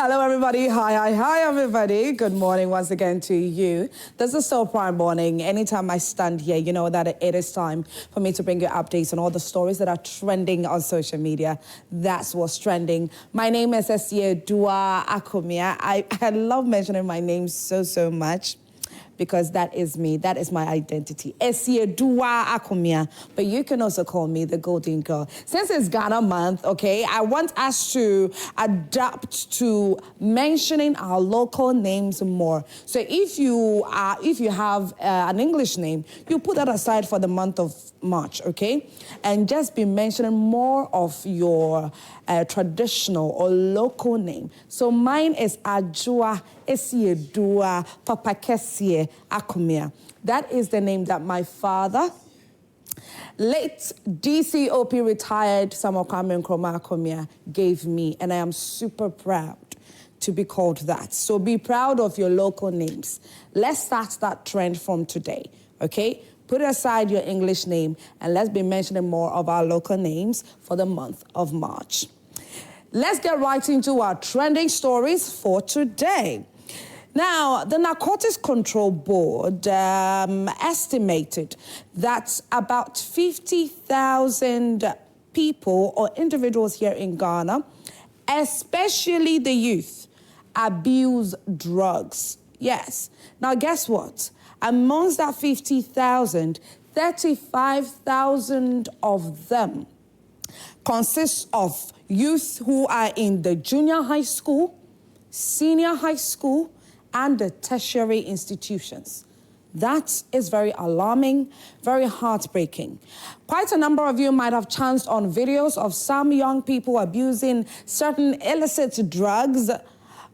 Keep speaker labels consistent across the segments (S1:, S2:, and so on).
S1: Hello, everybody. Hi, everybody. Good morning once again to you. This is still Prime Morning. Anytime I stand here, you know that it is time for me to bring you updates on all the stories that are trending on social media. That's what's trending. My name is smugg1ing Akumia. I love mentioning my name so much, because that is me. That is my identity. smugg1ing Akumia. But you can also call me the Golden Girl. Since it's Ghana month, okay, I want us to adapt to mentioning our local names more. So if you have an English name, you put that aside for the month of March, okay? And just be mentioning more of your traditional or local name. So mine is Ajua Esiedua Papa Kesie Akumia. That is the name that my father, late DCOP retired Samuel Kwame Nkrumah Akumia, gave me, and I am super proud to be called that. So be proud of your local names. Let's start that trend from today, okay? Put aside your English name and let's be mentioning more of our local names for the month of March. Let's get right into our trending stories for today. Now, the Narcotics Control Board estimated that about 50,000 people or individuals here in Ghana, especially the youth, abuse drugs. Yes. Now, guess what? Amongst that 50,000, 35,000 of them consist of youth who are in the junior high school, senior high school, and the tertiary institutions. That is very alarming, very heartbreaking. Quite a number of you might have chanced on videos of some young people abusing certain illicit drugs,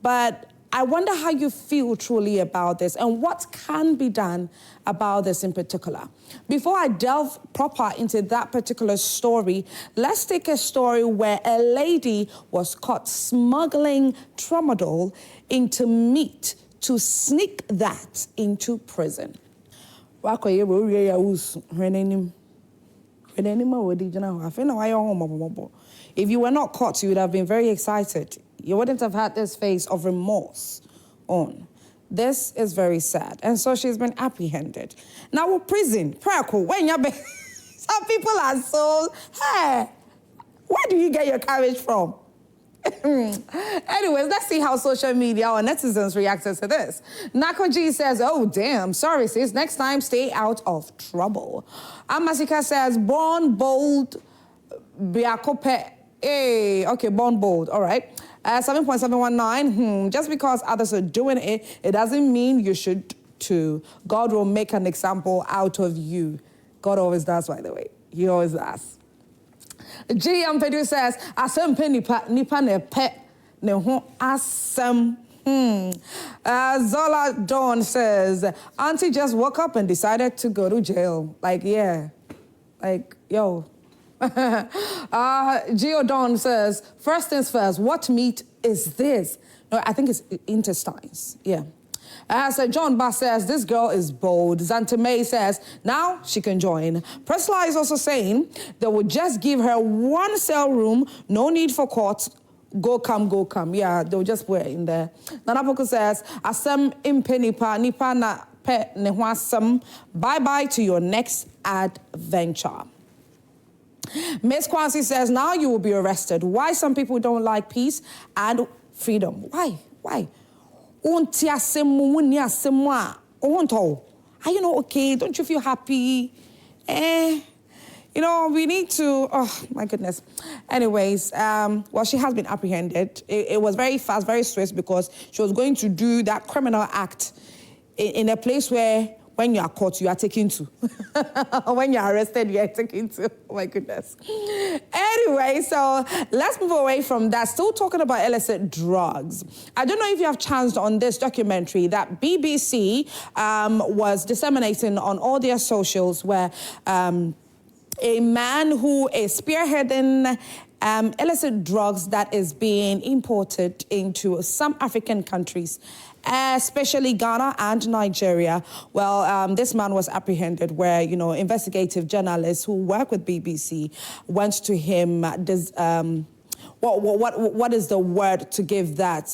S1: but I wonder how you feel truly about this and what can be done about this in particular. Before I delve proper into that particular story, let's take a story where a lady was caught smuggling tramadol into meat to sneak that into prison. If you were not caught, you would have been very excited. You wouldn't have had this face of remorse on. This is very sad. And so she's been apprehended. Now, prison, when you're some people are so, hey, where do you get your courage from? Anyways, let's see how social media or netizens reacted to this. Nako G says, oh, damn, sorry, sis. Next time, stay out of trouble. Amasika says, born bold, biakope. Hey, okay, born bold, all right. 7.719, just because others are doing it, it doesn't mean you should too. God will make an example out of you. God always does, by the way. He always does. GM Pedu says, asem pe nipa ne pe ne ho asem. Zola Dawn says, Auntie just woke up and decided to go to jail. Like, yeah. Like, yo. Geo Dawn says, first things first, what meat is this? No, I think it's intestines. Yeah. So John Bass says, this girl is bold. Zanta May says, now she can join. Presla is also saying they would just give her one cell room, no need for court. Go come. Yeah, they'll just put it in there. Nanapoko says, asem impe nipa na pe ne ho asem. Bye-bye to your next adventure. Miss Kwansi says, now you will be arrested. Why some people don't like peace and freedom? Why? Are you not okay? Don't you feel happy? You know, we need to, oh my goodness. Anyways, well, she has been apprehended. It was very fast, very swift, because she was going to do that criminal act in a place where when you are caught, you are taken to. When you are arrested, you are taken to. Oh my goodness. Anyway, so let's move away from that. Still talking about illicit drugs. I don't know if you have chanced on this documentary that BBC was disseminating on all their socials, where a man who is spearheading illicit drugs that is being imported into some African countries, especially Ghana and Nigeria. Well, this man was apprehended where, you know, investigative journalists who work with BBC went to him what is the word to give that?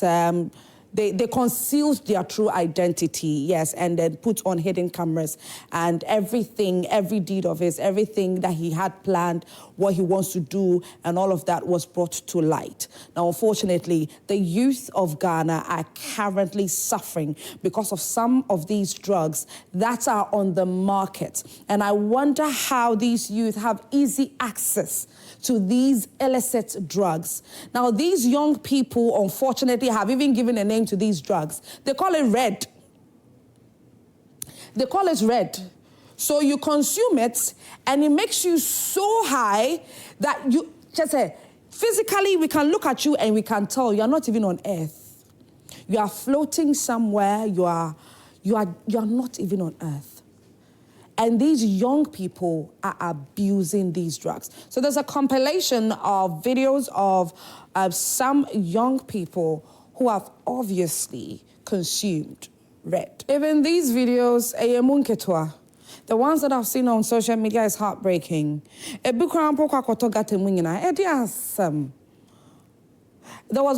S1: They concealed their true identity, yes, and then put on hidden cameras, and everything, every deed of his, everything that he had planned, what he wants to do, and all of that was brought to light. Now, unfortunately, the youth of Ghana are currently suffering because of some of these drugs that are on the market. And I wonder how these youth have easy access to these illicit drugs. Now, these young people, unfortunately, have even given a name to these drugs. They call it red. They call it red. So you consume it, and it makes you so high that you just say, physically, we can look at you and we can tell you're not even on earth. You are floating somewhere. You are not even on earth. And these young people are abusing these drugs. So there's a compilation of videos of some young people who have obviously consumed red. Even these videos, the ones that I've seen on social media is heartbreaking. There was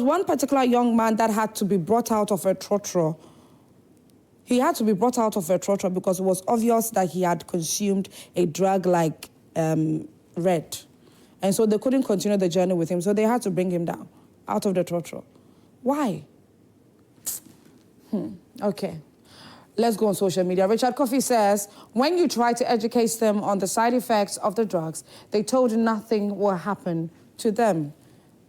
S1: one particular young man that had to be brought out of a trotro. He had to be brought out of a trotro because it was obvious that he had consumed a drug like red. And so they couldn't continue the journey with him, so they had to bring him down, out of the trotro. Why? Okay. Let's go on social media. Richard Coffey says, when you try to educate them on the side effects of the drugs, they told you nothing will happen to them.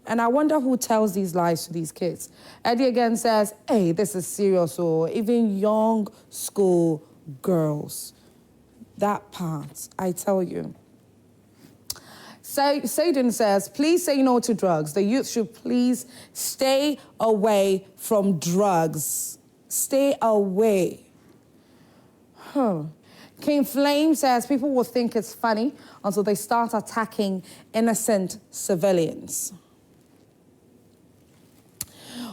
S1: And I wonder who tells these lies to these kids. Eddie again says, hey, this is serious. Or even young school girls. That part, I tell you. Satan says, please say no to drugs. The youth should please stay away from drugs. Stay away. King Flame says, people will think it's funny until they start attacking innocent civilians.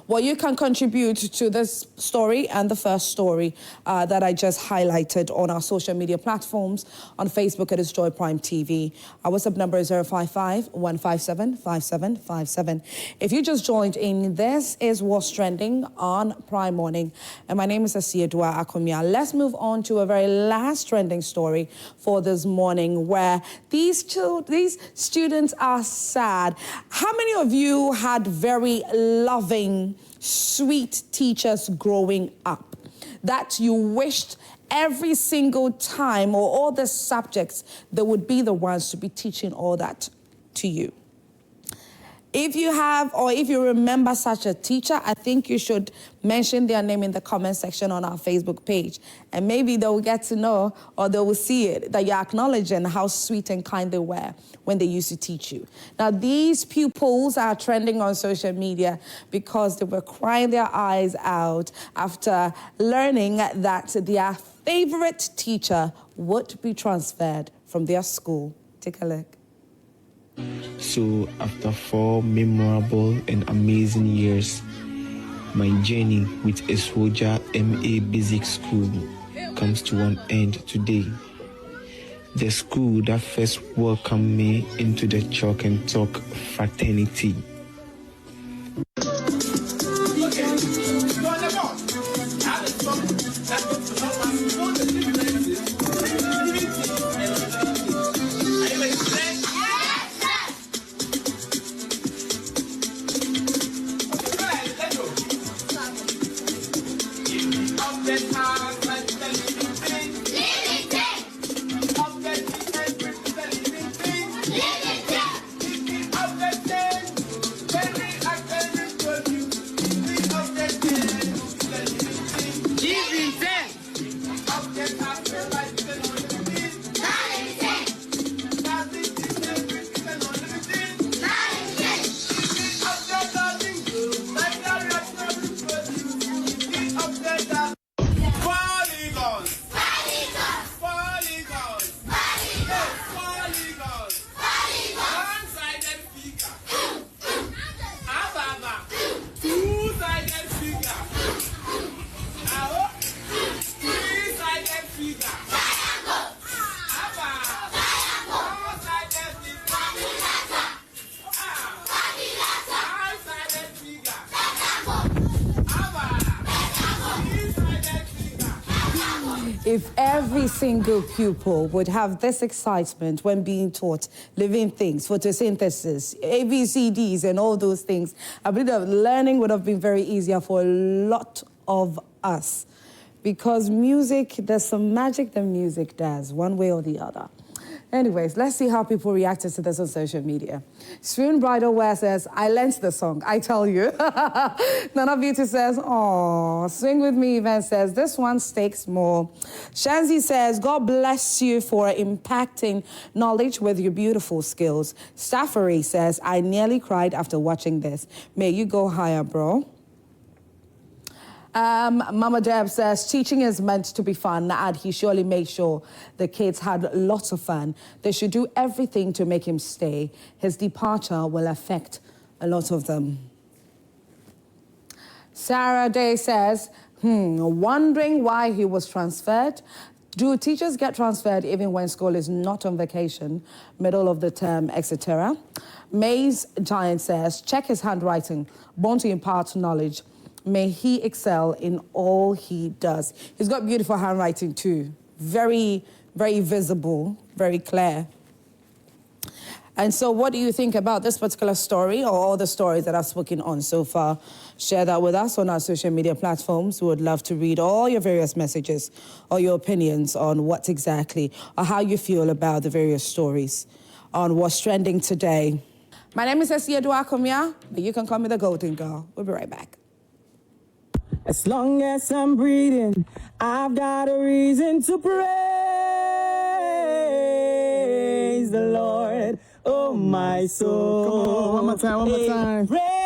S1: Well, you can contribute to this story and the first story that I just highlighted on our social media platforms. On Facebook, it is Joy Prime TV. Our WhatsApp number is 055-157-5757. If you just joined in, this is what's trending on Prime Morning. And my name is Asiedua Akomia. Let's move on to a very last trending story for this morning, where these students are sad. How many of you had very loving, sweet teachers growing up that you wished every single time, or all the subjects, they would be the ones to be teaching all that to you? If you have, or if you remember such a teacher, I think you should mention their name in the comment section on our Facebook page. And maybe they will get to know, or they will see it, that you're acknowledging how sweet and kind they were when they used to teach you. Now, these pupils are trending on social media because they were crying their eyes out after learning that their favorite teacher would be transferred from their school. Take a look.
S2: So after 4 memorable and amazing years, my journey with Eswoja MA Basic School comes to an end today. The school that first welcomed me into the Chalk and Talk fraternity.
S1: If every single pupil would have this excitement when being taught living things, photosynthesis, ABCDs, and all those things, I believe that learning would have been very easier for a lot of us. Because music, there's some magic that music does, one way or the other. Anyways, let's see how people reacted to this on social media. Swoon Bridal Wear says, I learnt the song, I tell you. Nana Beauty says, oh, Swing With Me Event says, this one stakes more. Shanzi says, God bless you for impacting knowledge with your beautiful skills. Staffery says, I nearly cried after watching this. May you go higher, bro. Mama Deb says, teaching is meant to be fun, and he surely made sure the kids had lots of fun. They should do everything to make him stay. His departure will affect a lot of them. Sarah Day says, wondering why he was transferred. Do teachers get transferred even when school is not on vacation, middle of the term, etc.? Maze Giant says, check his handwriting, born to impart knowledge. May he excel in all he does. He's got beautiful handwriting too. Very, very visible, very clear. And so what do you think about this particular story or all the stories that I've spoken on so far? Share that with us on our social media platforms. We would love to read all your various messages or your opinions on what exactly or how you feel about the various stories on what's trending today. My name is Essie Eduakomia, but you can call me the Golden Girl. We'll be right back.
S3: As long as I'm breathing, I've got a reason to praise the Lord, oh my soul.
S4: Come on, one more time.
S3: Praise